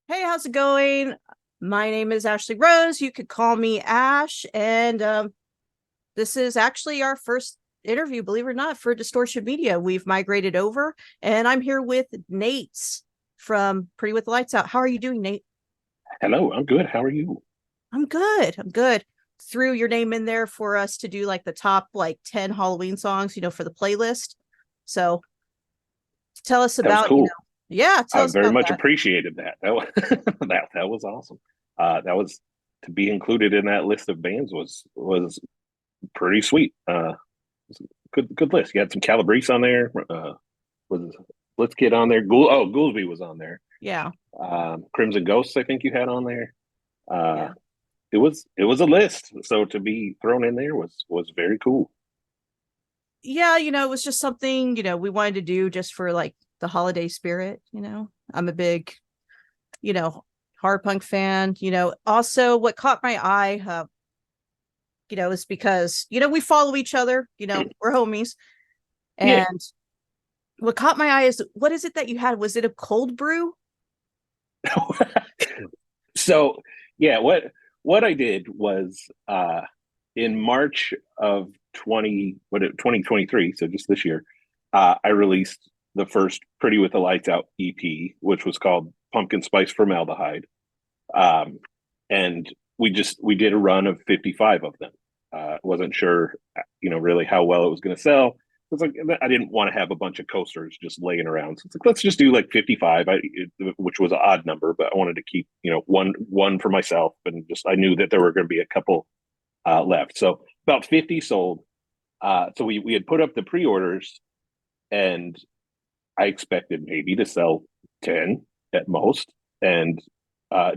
Hey, how's it going? My name is Ashley Rose. You could call me Ash. And this is actually our first interview, believe it or not, for Distortion.Media. We've migrated over, and I'm here with Nate from Pretty with the Lights Out. How are you doing, Nate? Hello, I'm good. How are you? I'm good. I'm good. Threw your name in there for us to do like the top like 10 Halloween songs, for the playlist. So tell us That was about, cool. yeah, tell I us very about much that. appreciated that. That was that was awesome. That was to be included in that list of bands was pretty sweet. Good list. You had some Calabrese on there. Was Blitzkid on there? Goolsby was on there. Yeah. Crimson Ghosts, I think you had on there. Uh, Yeah. it was a list, so to be thrown in there was very cool. Yeah, it was just something, we wanted to do just for like the holiday spirit. I'm a big, you know, horror punk fan. Also what caught my eye, is because, we follow each other, we're homies. Yeah. And what caught my eye is what is it that you had? Was it a cold brew? So yeah, what I did was in March of 2023, so just this year, I released the first Pretty with the Lights Out EP, which was called Pumpkin Spice Formaldehyde. Um, and we did a run of 55 of them. Wasn't sure, really how well it was going to sell. It's like I didn't want to have a bunch of coasters just laying around. So it's like let's just do like 55, which was an odd number, but I wanted to keep one for myself, and just I knew that there were going to be a couple left. So about 50 sold. So we had put up the pre-orders, and I expected maybe to sell 10 at most, and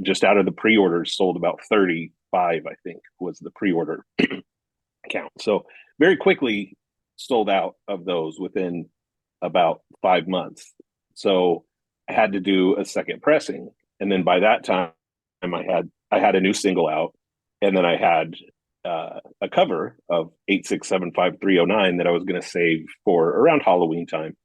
just out of the pre-orders sold about 35. I think was the pre-order count. So very quickly sold out of those within about 5 months. So I had to do a second pressing, and then by that time I had a new single out, and then I had a cover of 8675309 that I was going to save for around Halloween time.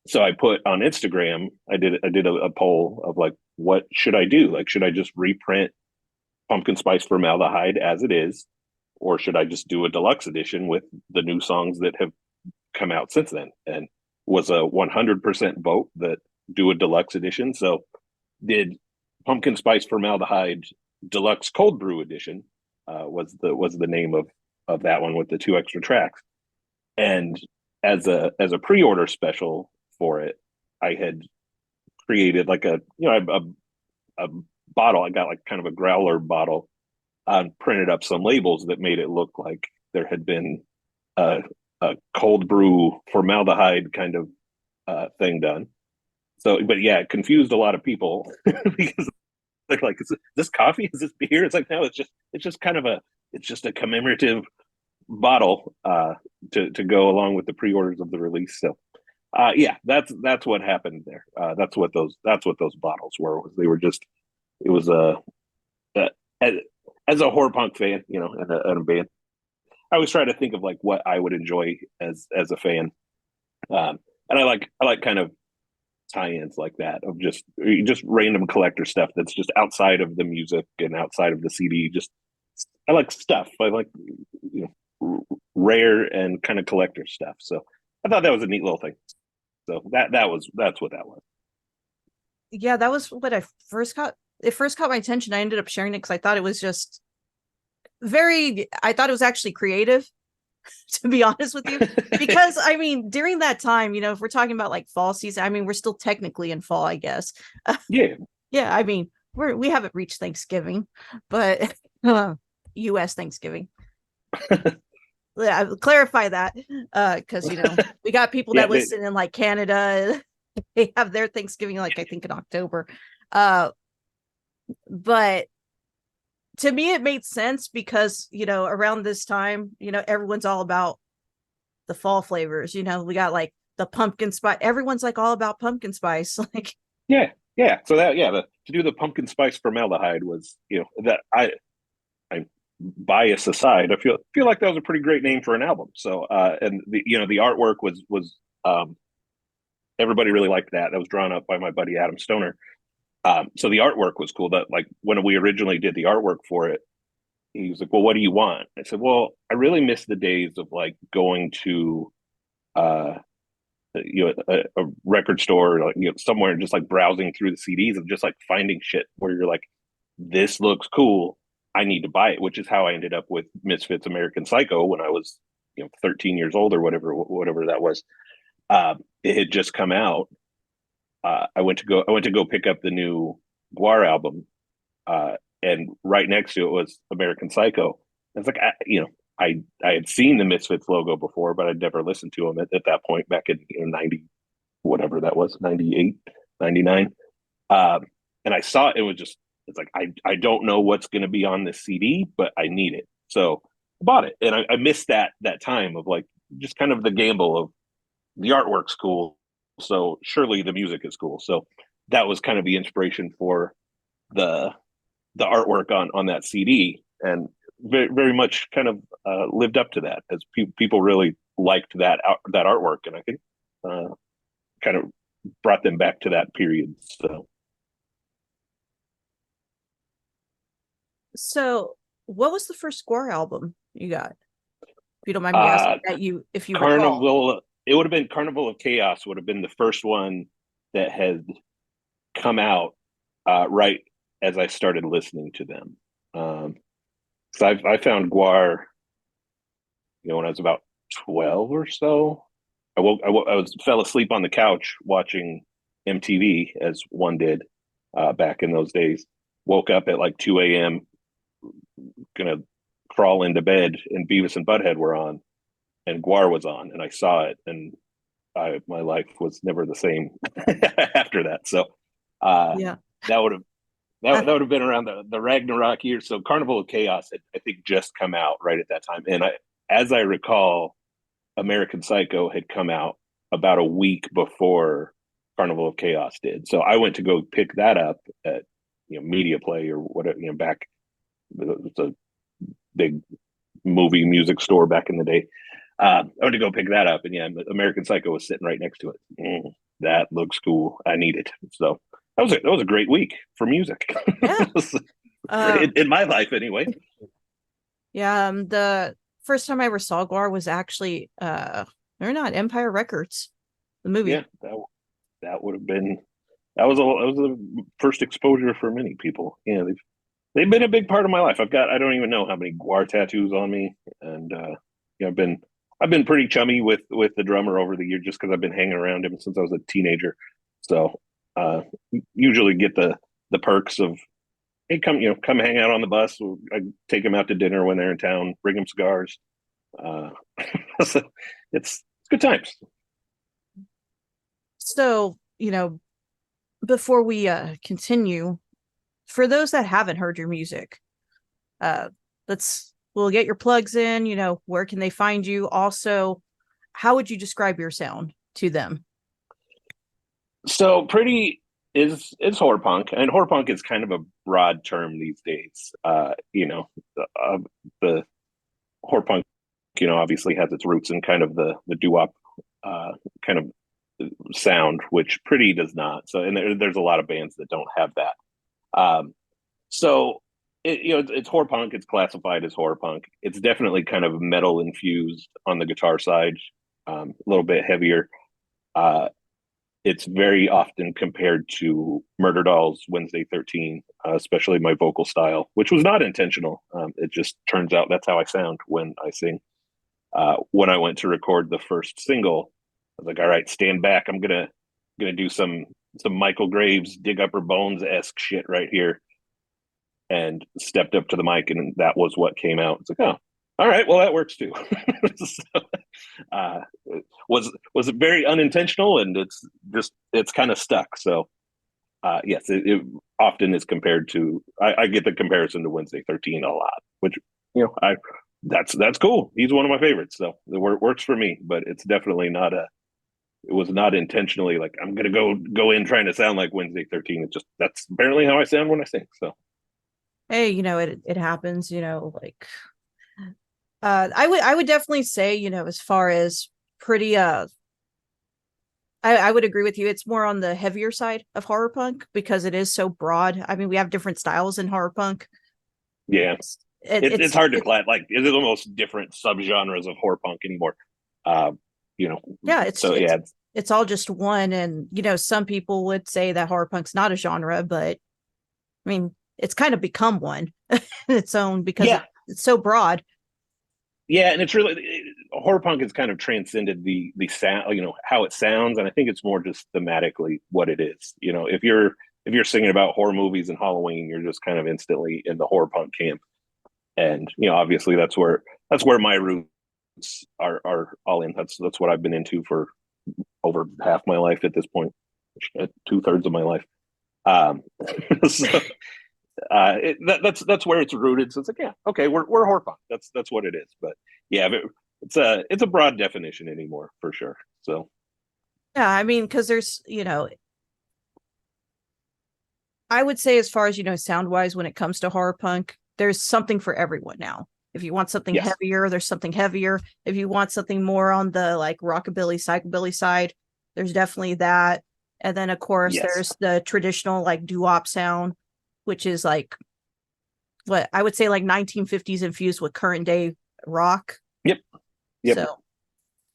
So I put on Instagram. I did a poll of like, what should I do? Like, should I just reprint Pumpkin Spice Formaldehyde as it is, or should I just do a deluxe edition with the new songs that have come out since then? And was a 100% vote that do a deluxe edition. So did Pumpkin Spice Formaldehyde Deluxe Cold Brew Edition, was the name of that one with the two extra tracks. And as a pre-order special for it, I had created like a bottle. I got like kind of a growler bottle, printed up some labels that made it look like there had been a, a cold brew formaldehyde kind of thing done. So, but yeah, it confused a lot of people because they're like, "Is this coffee? Is this beer?" It's like, no, it's just kind of it's just a commemorative bottle to go along with the pre-orders of the release. So, yeah, that's what happened there. That's what those bottles were. They were just it was a as a horror punk fan, and a band. I always try to think of like what I would enjoy as a fan, and I like kind of tie-ins like that of just random collector stuff that's just outside of the music and outside of the CD. Just I like stuff. I like rare and kind of collector stuff. So I thought that was a neat little thing. So that's what that was. Yeah, that was what I first got. It first caught my attention. I ended up sharing it because I thought it was just I thought it was actually creative, to be honest with you. Because I mean, during that time, if we're talking about like fall season, I mean, we're still technically in fall, I guess. Yeah. Yeah, I mean, we haven't reached Thanksgiving, but US Thanksgiving. Yeah, clarify that. Because we got people Yeah. that listen in like Canada. They have their Thanksgiving like I think in October. Uh but to me it made sense because around this time everyone's all about the fall flavors. We got like the pumpkin spice, everyone's like all about pumpkin spice. Like, Yeah. Yeah. So to do the pumpkin spice formaldehyde was, that I bias aside, I feel like that was a pretty great name for an album. So and the artwork was everybody really liked that. That was drawn up by my buddy Adam Stoner. So the artwork was cool. That like when we originally did the artwork for it, he was like, "Well, what do you want?" I said, "Well, I really miss the days of like going to uh a record store, like somewhere, and just like browsing through the CDs and just like finding shit where you're like, this looks cool, I need to buy it." Which is how I ended up with Misfits American Psycho when I was 13 years old or whatever that was. It had just come out. I went to go pick up the new GWAR album, and right next to it was American Psycho. I was like, I had seen the Misfits logo before, but I'd never listened to them at that point back in 90, whatever that was, 98, 99. Um, and I saw it, it was just, it's like, I don't know what's going to be on this CD, but I need it. So I bought it. And I missed that time of like, just kind of the gamble of the artwork's cool. So surely the music is cool. So that was kind of the inspiration for the the artwork on that CD, and very much kind of lived up to that, as people really liked that artwork, and I think kind of brought them back to that period. So, So, what was the first GWAR album you got? If you don't mind me uh, asking that, if you recall. Carnival, it would have been Carnival of Chaos would have been the first one that had come out right as I started listening to them. So I found GWAR, when I was about 12 or so. I was fell asleep on the couch watching MTV, as one did back in those days. Woke up at like 2 a.m., gonna crawl into bed, and Beavis and Butthead were on, and GWAR was on, and I saw it, and my life was never the same after that. So uh, Yeah. that would have that would have been around the Ragnarok years. So Carnival of Chaos had, I think, just come out right at that time, and as I recall, American Psycho had come out about a week before Carnival of Chaos did. So I went to go pick that up at Media Play or whatever, back, it was a big movie music store back in the day. I went to go pick that up, and yeah, American Psycho was sitting right next to it. That looks cool. I need it. So that was a great week for music. Yeah. Uh, In my life anyway. yeah. The first time I ever saw GWAR was actually they're not Empire Records, the movie. Yeah, that would have been that was a first exposure for many people. Yeah, they've been a big part of my life. I don't even know how many GWAR tattoos on me, and I've been pretty chummy with the drummer over the years, just because I've been hanging around him since I was a teenager. So uh, usually get the perks of, hey, come hang out on the bus. I take him out to dinner when they're in town, bring him cigars. Uh, so it's good times. So, before we continue, for those that haven't heard your music, uh we'll get your plugs in, where can they find you? Also, how would you describe your sound to them? So pretty is horror punk, and horror punk is kind of a broad term these days. The horror punk, obviously has its roots in kind of the doo wop kind of sound, which pretty does not. So, and there's a lot of bands that don't have that. Um, so it's horror punk. It's classified as horror punk. It's definitely kind of metal infused on the guitar side, a little bit heavier. Uh, it's very often compared to Murder Dolls, Wednesday 13, especially my vocal style, which was not intentional. It just turns out that's how I sound when I sing. When I went to record the first single, I was like, all right, stand back. I'm gonna do some Michael Graves, Dig Up Her Bones esque shit right here, and stepped up to the mic, and that was what came out. It's like, oh, all right, well that works too. So, uh, was very unintentional, and it's kind of stuck. So yes, it often is compared to. I get the comparison to Wednesday 13 a lot, which I that's cool. He's one of my favorites, so it works for me. But it's definitely not a. It was not intentionally like I'm gonna go in trying to sound like Wednesday 13. It's just that's apparently how I sound when I sing. So Hey, it happens, like I would definitely say, as far as pretty I would agree with you. It's more on the heavier side of horror punk because it is so broad. I mean, we have different styles in horror punk. Yeah, It's it, it's it's hard to it, class like there's almost different subgenres of horror punk anymore. Uh, you know, yeah, it's so it's yeah, it's all just one. And some people would say that horror punk's not a genre, but I mean, it's kind of become one in its own because yeah, it's so broad. yeah, and it's really horror punk has kind of transcended the sound, how it sounds, and I think it's more just thematically what it is. If you're singing about horror movies and Halloween, you're just kind of instantly in the horror punk camp, and obviously that's where my roots are all in. That's what I've been into for over half my life at this point, 2/3 of my life. So that's where it's rooted. So it's like, yeah, okay, we're horror punk. That's what it is. But yeah, it's a broad definition anymore for sure. So Yeah, I mean, because there's, I would say as far as, sound wise, when it comes to horror punk, there's something for everyone now. If you want something yes, heavier, there's something heavier. If you want something more on the like rockabilly, psychobilly side, there's definitely that. And then of course yes, there's the traditional like doo-wop sound, which is like what I would say like 1950s infused with current day rock. yep, yep, So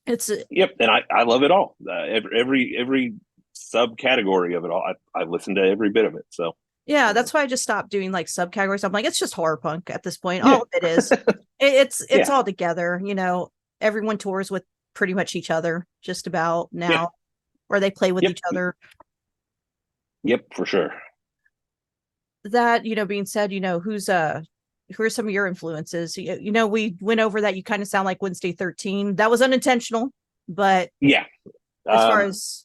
it's yep. And I love it all. Every subcategory of it all. I listen to every bit of it. So yeah, uh, that's why I just stopped doing like subcategories. I'm like, it's just horror punk at this point. yeah, All of it is. It's yeah, all together. Everyone tours with pretty much each other just about yeah, now, or they play with yep, each other. yep, for sure. That being said, who are some of your influences? We went over that. You kind of sound like Wednesday 13. That was unintentional, but Yeah, as far um, as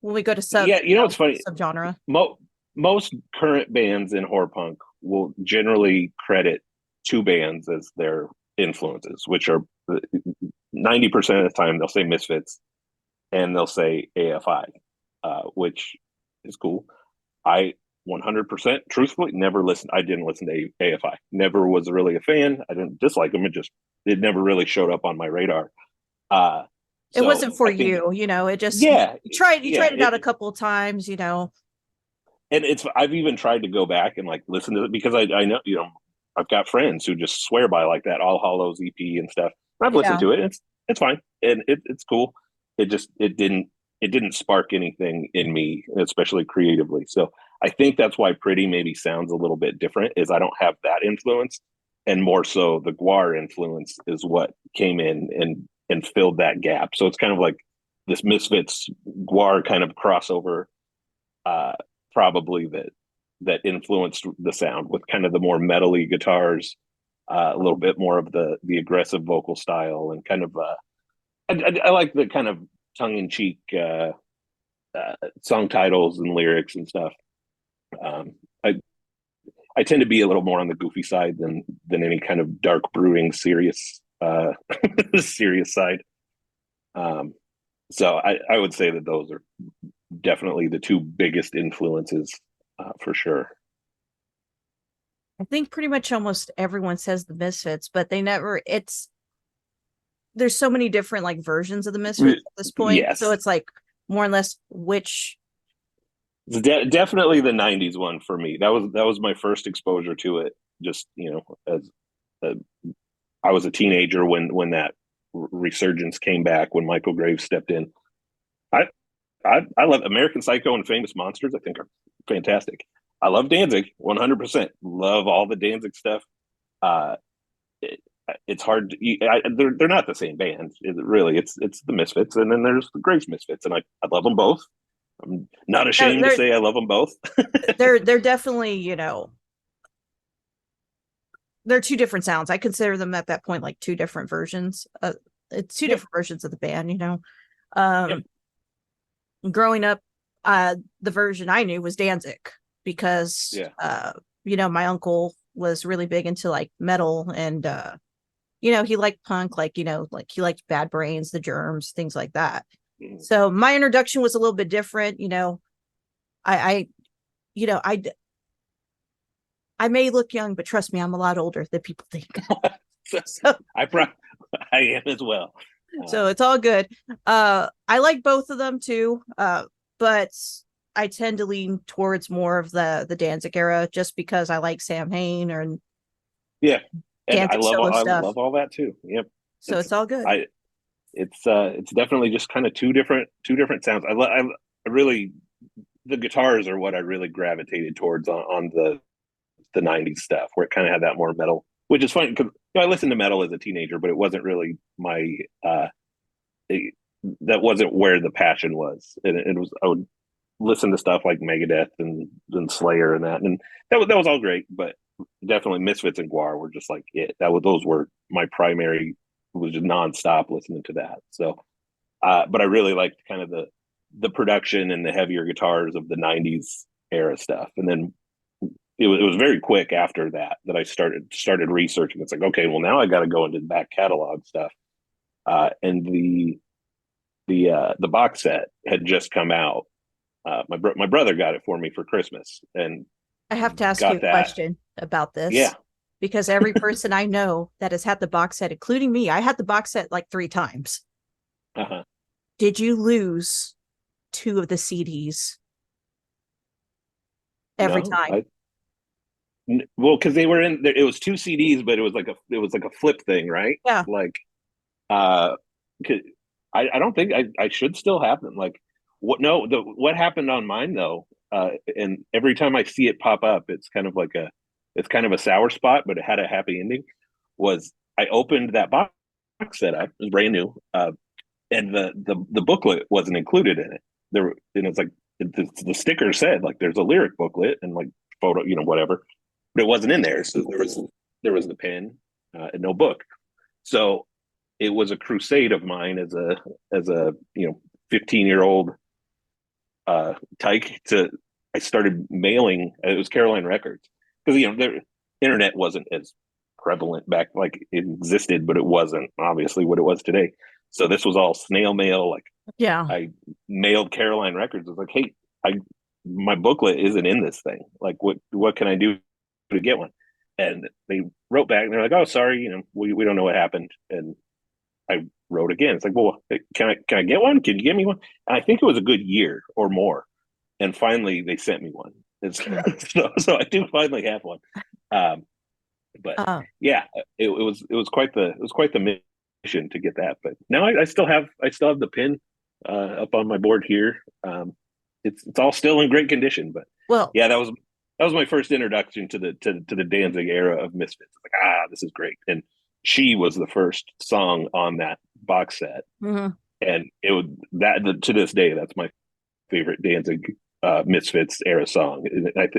when we go to yeah. It's funny. subgenre, Mo- Most current bands in horror punk will generally credit two bands as their influences, which are 90% of the time they'll say Misfits and they'll say AFI, which is cool. I 100% truthfully never listened. I didn't listen to AFI. Never was really a fan. I didn't dislike them. It never really showed up on my radar. Uh, it so wasn't for I think, you. It just yeah, you tried it out a couple of times. and I've even tried to go back and like listen to it because I know I've got friends who just swear by like that All Hollows EP and stuff. I've listened Yeah. to it. It's fine and it's cool. It didn't spark anything in me, especially creatively. So I think that's why Pretty maybe sounds a little bit different. Is I don't have that influence, and more so the GWAR influence is what came in and filled that gap. So it's kind of like this Misfits GWAR kind of crossover uh, probably that influenced the sound with kind of the more metally guitars, a little bit more of the aggressive vocal style, and kind of I like the kind of tongue in cheek song titles and lyrics and stuff. Um, I I tend to be a little more on the goofy side than any kind of dark brooding serious serious side. Um, so I would say that those are definitely the two biggest influences for sure. I think pretty much almost everyone says the Misfits, but they never. There's so many different like versions of the Misfits at this point, so Yes, it's like more or less which. it's definitely the '90s one for me. That was my first exposure to it. Just as uh, I was a teenager when that resurgence came back when Michael Graves stepped in. I I love American Psycho and Famous Monsters. I think are fantastic. I love Danzig 100%. Love all the Danzig stuff. Uh, it, it's hard. They're not the same band. Really, it's the Misfits, and then there's the Grace Misfits, and I love them both. I'm not ashamed to They're say I love them both. they're definitely they're two different sounds. I consider them at that point like two different versions. It's two Yep. different versions of the band. Yep. Um, growing up, the version I knew was Danzig because Yeah. my uncle was really big into like metal and he liked punk, like like he liked Bad Brains, the Germs, things like that. Mm. So my introduction was a little bit different. I you know I I may look young, but, trust me, I'm a lot older than people think. So So I pro- I am as well. So it's all good. I like both of them too. But I tend to lean towards more of the Danzig era just because I like Sam Hain or Yeah, and Danzig solo I stuff. love all that too. Yep, So it's it's all good. I it's definitely just kind of two different sounds. I really the guitars are what I really gravitated towards on the '90s stuff, where it kind of had that more metal, which is funny because I listened to metal as a teenager, but it wasn't really my it, that wasn't where the passion was. And it was I would listen to stuff like Megadeth and Slayer and that, and that was all great, but definitely Misfits and GWAR were just like it. Those were my primary. Was just nonstop listening to that. So, but I really liked kind of the production and the heavier guitars of the '90s era stuff, and then it was very quick after that I started researching. It's like, okay, well now I got to go into the back catalog stuff, and the box set had just come out. My brother got it for me for Christmas, and I have to ask you got a that. question about Yeah. this because every person I know that has had the box set, including me, I had the box set like 3 times. Uh-huh. Did you lose 2 of the CDs every No, time? well, because they were in there. It was two CDs, but it was like a flip thing, right? Yeah, Like, uh, I don't think I should still have them. Like, what happened on mine though? And every time I see it pop up, it's kind of a sour spot, but it had a happy ending. Was I opened that box set up? It was brand new, and the booklet wasn't included in it. And it's like the sticker said like there's a lyric booklet and like photo, whatever, but it wasn't in there. So there was the pen and no book. So it was a crusade of mine as a 15-year-old tyke to I started mailing. It was Caroline Records because the internet wasn't as prevalent back, like it existed, but it wasn't obviously what it was today. So this was all snail mail. Like yeah. I mailed Caroline Records. I was like, hey, I my booklet isn't in this thing. Like what can I do to get one? And they wrote back and they're like, oh, sorry, we don't know what happened. And I wrote again. It's like, well, can I get one? Can you get me one? And I think it was a good year or more. And finally they sent me one. So I do finally have one. Um, but Uh, yeah, it was quite the mission to get that. But now I still have the pin up on my board here. It's all still in great condition. But well, yeah, that was my first introduction to the Danzig era of Misfits. Like, this is great. And She was the first song on that box set, mhm. and it would to this day that's my favorite Danzig Misfits era song.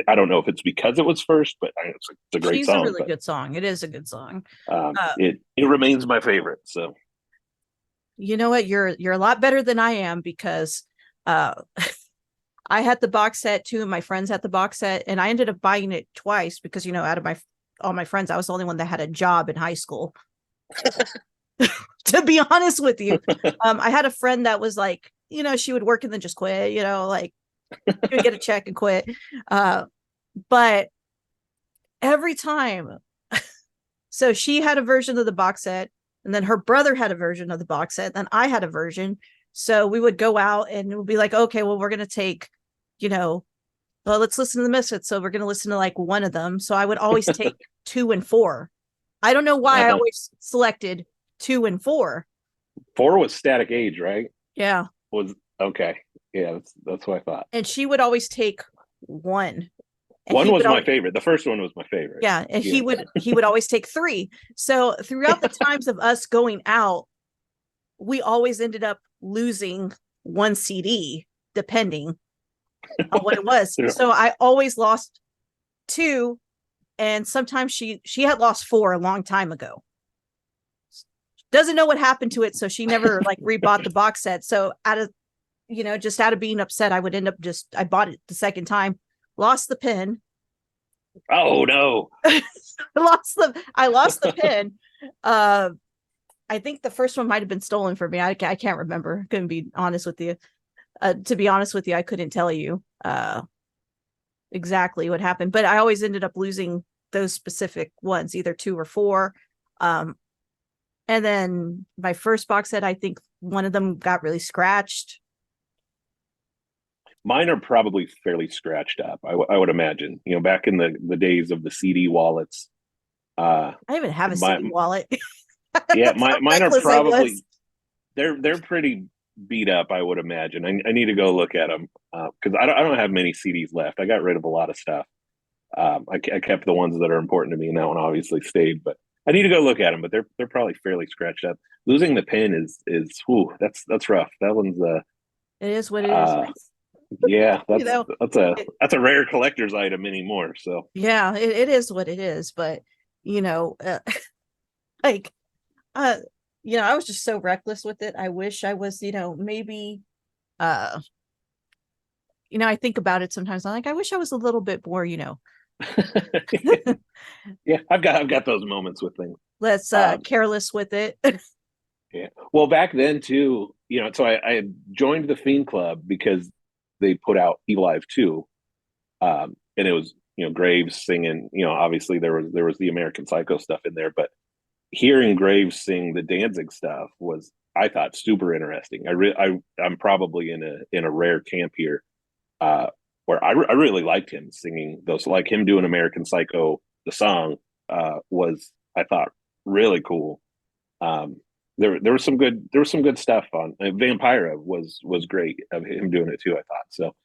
I don't know if it's because it was first, but it's a great She's a song. really But good song. It is a good song. Uh, it remains my favorite. So you know what? You're a lot better than I am because uh I had the box set too, and my friends had the box set, and I ended up buying it twice because out of my all my friends, I was the only one that had a job in high school. To be honest with you, I had a friend that was like, she would work and then just quit. Like she would get a check and quit. But every time, so she had a version of the box set, and then her brother had a version of the box set, then I had a version. So we would go out and it would be like, okay, well, we're gonna take, you know, well, let's listen to the Misfits. So we're gonna listen to like one of them. So I would always take 2 and 4. I don't know why I uh-huh. always selected 2 and 4. 4 was Static Age, right? Yeah. Was okay. Yeah, that's what I thought. And she would always take one. And One he was would my always, favorite. The first one was my favorite. yeah, and Yeah. he would always take 3. So throughout the times of us going out, we always ended up losing one CD, depending on what it was. So I always lost 2, and sometimes she had lost 4 a long time ago. Doesn't know what happened to it, so she never like rebought the box set. So just out of being upset, I would end up I bought it the second time, lost the pin. Oh no. I lost the pin. I think the first one might have been stolen from me. I can't remember. Couldn't be honest with you. To be honest with you, I couldn't tell you exactly what happened, but I always ended up losing those specific ones, either 2 or 4. And And then my first box set, I think one of them got really scratched. Mine are probably fairly scratched up. I would imagine. Back in the days of the CD wallets. I even have a My CD wallet. Yeah, That's how mine are reckless I was. probably they're pretty beat up. I would imagine. I need to go look at them because I don't have many CDs left. I got rid of a lot of stuff. I kept the ones that are important to me, and that one obviously stayed. But I need to go look at them. But they're probably fairly scratched up. Losing the pin is whew, that's rough. That one's It is what it is. uh yeah, You that's know, that's a it, that's a rare collector's item anymore. So yeah, it is what it is. But you know, like, uh, I was just so reckless with it. I wish I was, maybe, uh, I think about it sometimes. I'm like, I wish I was a little bit more, yeah, I've got those moments with things. less Um, careless with it. Yeah. Well, back then too, so I had joined the Fiend Club because they put out Evil Live 2. And it was, Graves singing, obviously there was the American Psycho stuff in there, but hearing Graves sing the Danzig stuff was, I thought, super interesting. I'm probably in a rare camp here, uh where I really liked him singing those, like him doing American Psycho, the song, was, I thought, really cool. um, there was some good stuff on Vampira was great of him doing it too. I thought so.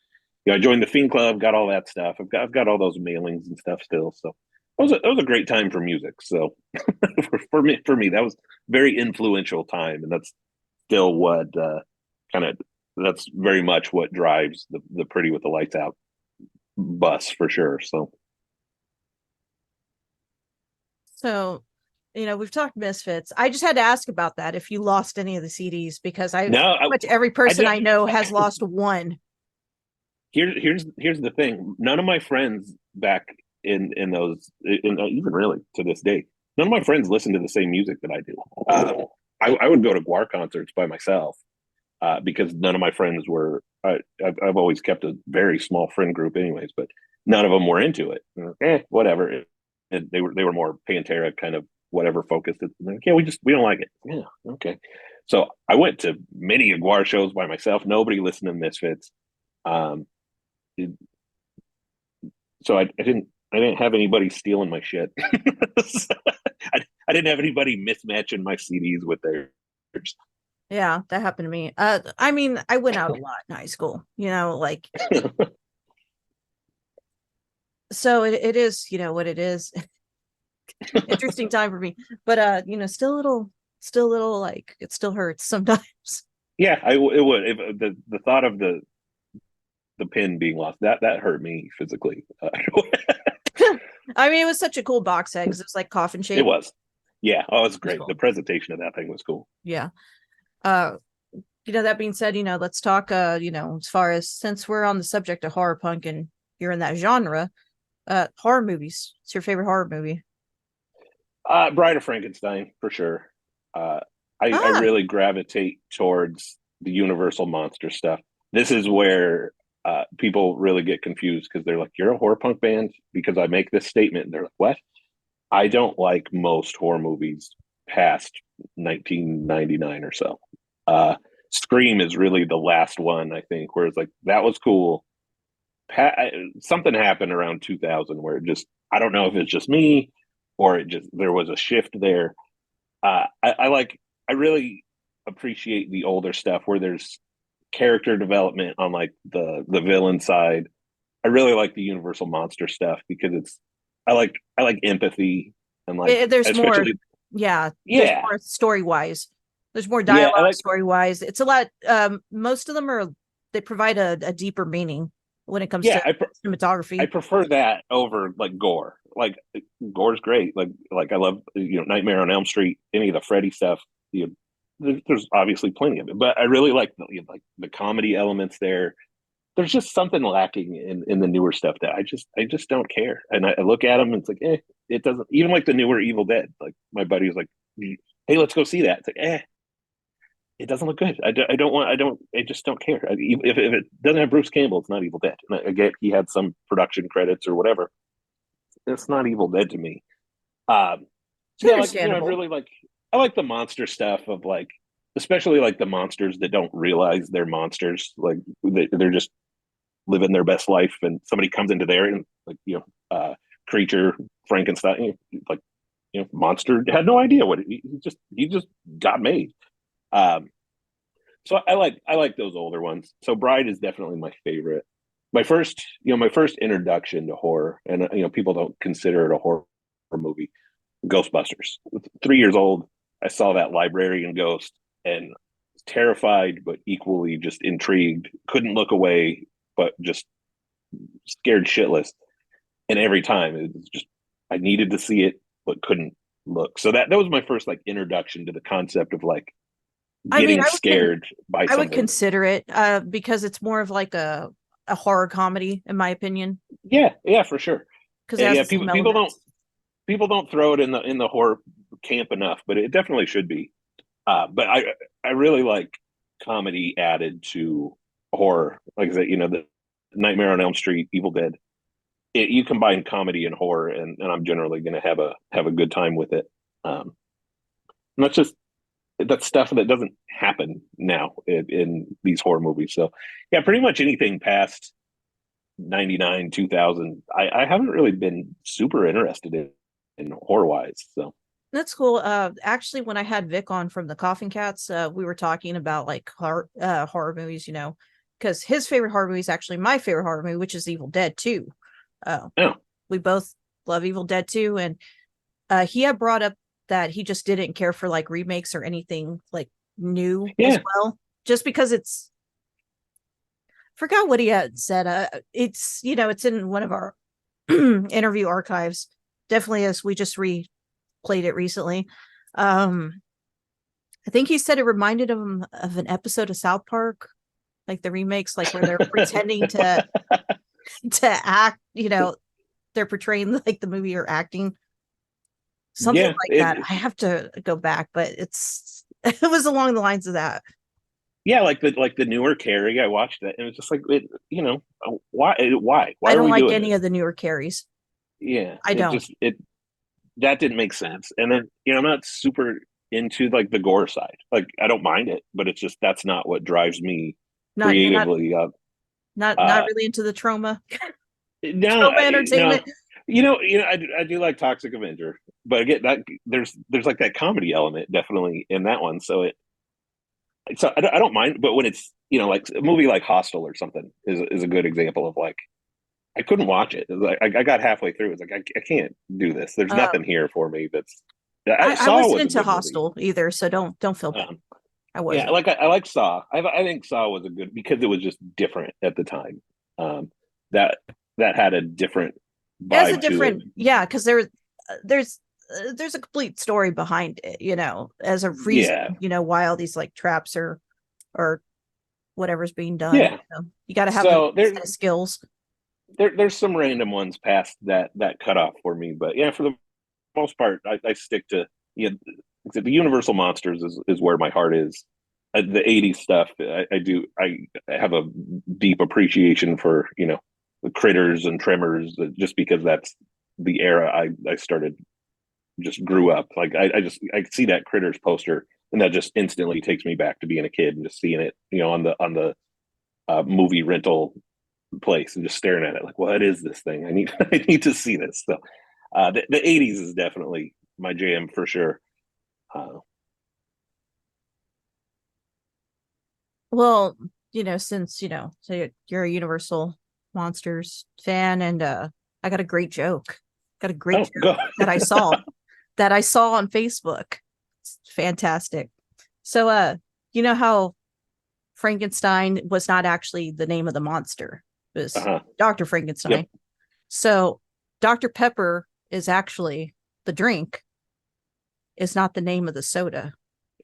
I joined the Fiend Club, got all that stuff. I've got all those mailings and stuff still. So it was a great time for music. So for me that was very influential time, and that's still what kind of that's very much what drives the Pretty with the Lights Out bus for sure. So So, we've talked Misfits. I just had to ask about that if you lost any of the CDs because no, pretty much every I person did. I know has lost one. Here's the thing. None of my friends back in those, even really to this day, none of my friends listen to the same music that I do. I would go to GWAR concerts by myself because none of my friends were. I've always kept a very small friend group, anyways, but none of them were into it. Whatever. And they were more Pantera kind of whatever focused. Like, yeah, we don't like it. Yeah, okay. So I went to many GWAR shows by myself. Nobody listened to Misfits. Um, so I didn't have anybody stealing my shit. So I didn't have anybody mismatching my CDs with theirs. Yeah, that happened to me. I mean, I went out a lot in high school, like, so it is, what it is. Interesting time for me. But still a little like it still hurts sometimes. Yeah, it would. If the thought of the pin being lost, that hurt me physically. I mean, it was such a cool box set because it was like coffin It shape. was. Yeah. Oh, it was It was great. The cool. presentation of that thing was cool. Yeah. Uh, that being said, let's talk, as far as since we're on the subject of horror punk and you're in that genre, horror movies. What's your favorite horror movie? Bride of Frankenstein for sure. Uh, I Ah, really gravitate towards the Universal monster stuff. This is where people really get confused because they're like, "You're a horror punk band," because I make this statement, and they're like, "What?" I don't like most horror movies past 1999 or so. Uh, Scream is really the last one, I think, where it's like that was cool. Something happened around 2000 where it just, I don't know if it's just me or it just, there was a shift there. I really appreciate the older stuff where there's character development on like the villain side. I really like the Universal monster stuff because I like empathy and like there's more. especially, Yeah, there's yeah, more story wise. There's more yeah, I dialogue like, story wise. It's a lot. Most of them they provide a deeper meaning when it comes yeah, to I cinematography. prefer that over like gore. Like gore's great. Like I love, Nightmare on Elm Street, any of the Freddy stuff. There's obviously plenty of it, but I really like the comedy elements there. There's just something lacking in the newer stuff that I just don't care. And I look at them and it's like, it doesn't, even like the newer Evil Dead. Like my buddy was like, hey, let's go see that. It's like, it doesn't look good. I just don't care. If it doesn't have Bruce Campbell, it's not Evil Dead. And I get he had some production credits or whatever. It's not Evil Dead to me. Um, It's so yeah, like, understandable. I like the monster stuff of like, especially like the monsters that don't realize they're monsters. Like they're just living their best life, and somebody comes into there and like creature Frankenstein, like monster had no idea what he just got made. Um, so I like those older ones. So Bride is definitely my favorite. My first introduction to horror, and people don't consider it a horror movie. Ghostbusters. 3 years old, I saw that librarian ghost and was terrified, but equally just intrigued. Couldn't look away, but just scared shitless. And every time it was just I needed to see it, but couldn't look. So that was my first like introduction to the concept of like I mean, getting scared by I would something. consider it because it's more of like a horror comedy, in my opinion, Yeah, yeah, for sure. because it Yeah, has yeah. the same People elements. don't throw it in the horror camp enough, but it definitely should be. But I really like comedy added to horror. Like I said, the Nightmare on Elm Street, Evil Dead. You combine comedy and horror, and I'm generally going to have a good time with it. And that's stuff that doesn't happen now in these horror movies. So yeah, pretty much anything past 99, 2000, I haven't really been super interested in horror wise. So That's cool. Actually, when I had Vic on from the Coughing Cats, we were talking about like horror movies, because his favorite horror movie is actually my favorite horror movie, which is Evil Dead 2. yeah, We both love Evil Dead 2, and he had brought up that he just didn't care for like remakes or anything like new as yeah, well, just because it's forgot what he had said. It's in one of our interview archives. Definitely, as we just replayed it recently. Um, I think he said it reminded him of an episode of South Park, like the remakes, like where they're pretending to act. They're portraying like the movie or acting something yeah. like that. It I have to go back, but it was along the lines of that. Yeah, like the newer Carrie, I watched it and it's just like why I are don't we like doing any this? of the newer carries. Yeah, I it don't. just it that didn't make sense. And then I'm not super into like the gore side. Like I don't mind it, but it's just that's not what drives me Not you're creatively. not Uh, really into the trauma no, trauma no, entertainment. I do like Toxic Avenger, but again, that there's like that comedy element definitely in that one. So I don't mind, but when it's like a movie like Hostel or something is a good example of like I couldn't watch it. It was like I got halfway through. It's like I can't do this. There's Uh, nothing here for me. I Saw wasn't was a into good movie. Hostel either, so don't feel bad. Um, I yeah, wasn't. like I like Saw. I think Saw was a good because it was just different at the time. That that had a different It has a vibe to it. different, yeah, because there's a complete story behind it, as a reason, Yeah, why all these like traps or whatever's being done. yeah. You got to have a So set of skills. there's some random ones past that cutoff for me, but yeah, for the most part, I stick to the Universal monsters is where my heart is. The '80s stuff, I have a deep appreciation for the Critters and Tremors, just because that's the era I started just grew up. Like I see that Critters poster and that just instantly takes me back to being a kid and just seeing it on the movie rental place and just staring at it like what is this thing? I need to see this. So the '80s is definitely my jam for sure. Uh, Well, since so you're a Universal Monsters fan, and I got a great joke. Got a great oh, joke go. that I saw on Facebook. It's fantastic. So you know how Frankenstein was not actually the name of the monster. It was Uh-huh. Dr. Yep. Frankenstein. So Dr. Pepper is actually the drink, is not the name of the soda.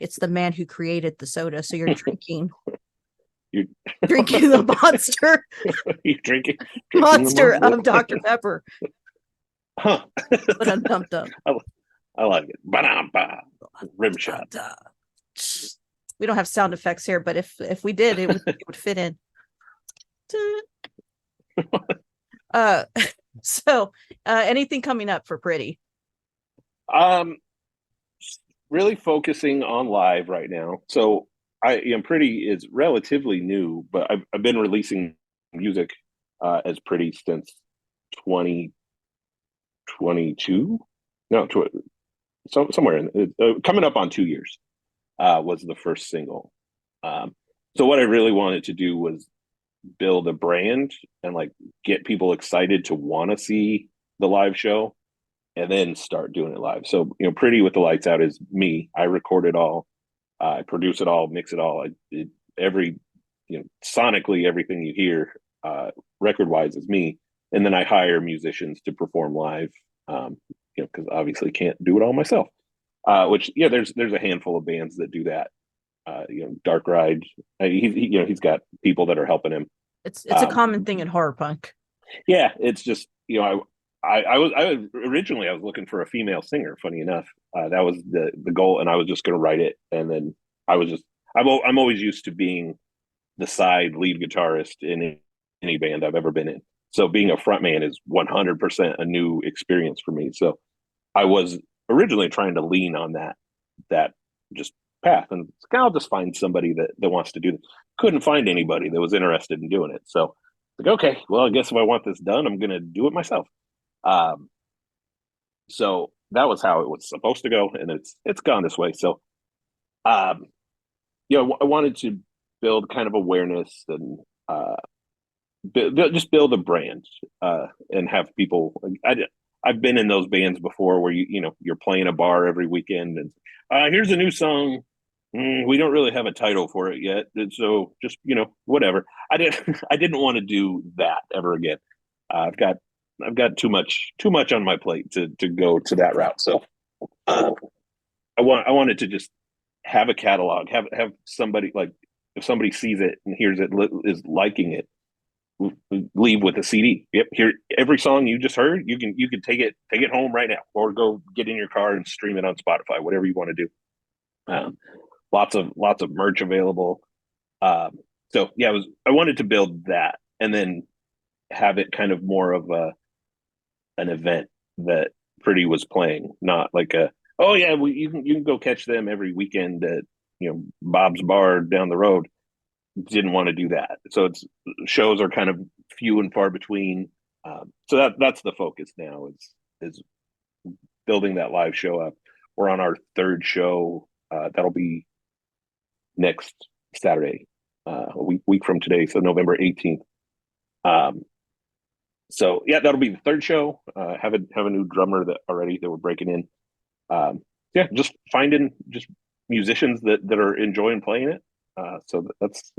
It's the man who created the soda. So you're drinking You drinking the monster you drinking the monster monster. of Dr. Pepper. Huh. But I'm dumped up. I like it. Ba-dum-ba. Rim shot. We don't have sound effects here, but if we did, it would fit in. Uh, so anything coming up for Pretty? Um, really focusing on live right now. So I am Pretty is relatively new, but I've been releasing music as Pretty since 2022. No, somewhere in coming up on 2 years was the first single. So what I really wanted to do was build a brand and like get people excited to want to see the live show and then start doing it live. So, Pretty with the Lights Out is me. I record it all, I produce it all, mix it all. Every, sonically, everything you hear, record wise, is me. And then I hire musicians to perform live, because obviously can't do it all myself. Which, yeah, there's a handful of bands that do that. Dark Ride. He's got people that are helping him. It's a common thing in horror punk. Yeah, it's just I was originally I was looking for a female singer. Funny enough, that was the goal, and I was just going to write it, and then I'm always used to being the side lead guitarist in any band I've ever been in. So being a frontman is 100% a new experience for me. So I was originally trying to lean on that just path, and I'll just find somebody that wants to do this. Couldn't find anybody that was interested in doing it. So like, okay, well, I guess if I want this done, I'm going to do it myself. Um, so that was how it was supposed to go, and it's gone this way. So, um, I wanted to build kind of awareness and just build a brand and have people. I've been in those bands before where you're playing a bar every weekend and here's a new song. We don't really have a title for it yet, so just whatever. I didn't want to do that ever again. I've got too much on my plate to go to that route. So I wanted to just have a catalog, have somebody, like, if somebody sees it and hears it, is liking it, leave with a CD. Yep, here, every song you just heard, you can take it home right now, or go get in your car and stream it on Spotify, whatever you want to do. Lots of merch available. So yeah, I wanted to build that and then have it kind of more of an event that Pretty was playing, not like oh yeah, you can go catch them every weekend at Bob's Bar down the road. Didn't want to do that, so shows are kind of few and far between. So that's the focus now, is building that live show up. We're on our third show. That'll be next Saturday, a week from today, so November 18th. So yeah, that'll be the third show. Have a new drummer that we're breaking in. Yeah, just finding just musicians that are enjoying playing it. So that's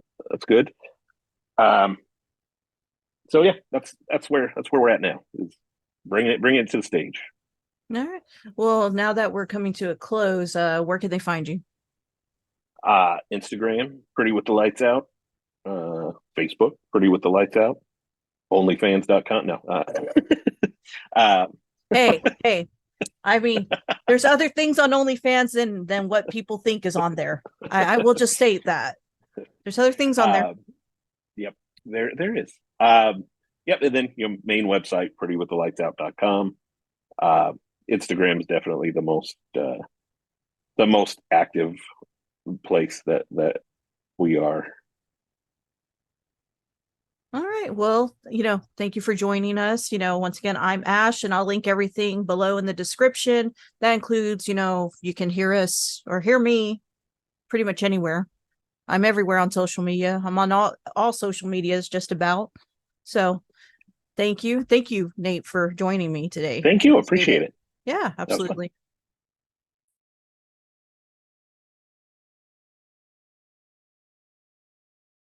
good. So yeah, that's where we're at now. Is bring it to the stage. All right. Well, now that we're coming to a close, where can they find you? Instagram, Pretty with the Lights Out. Facebook, Pretty with the Lights Out. OnlyFans.com. No. Hey. I mean, there's other things on OnlyFans than what people think is on there. I will just state that there's other things on there. Yep, there is. Yep, and then main website, PrettyWithTheLightsOut.com. Instagram is definitely the most active place that we are. All right. Well, thank you for joining us. Once again, I'm Ash, and I'll link everything below in the description. That includes, you can hear us or hear me pretty much anywhere. I'm everywhere on social media. I'm on all social medias just about. So thank you, Nate, for joining me today. Thank you. Appreciate it. Yeah, absolutely.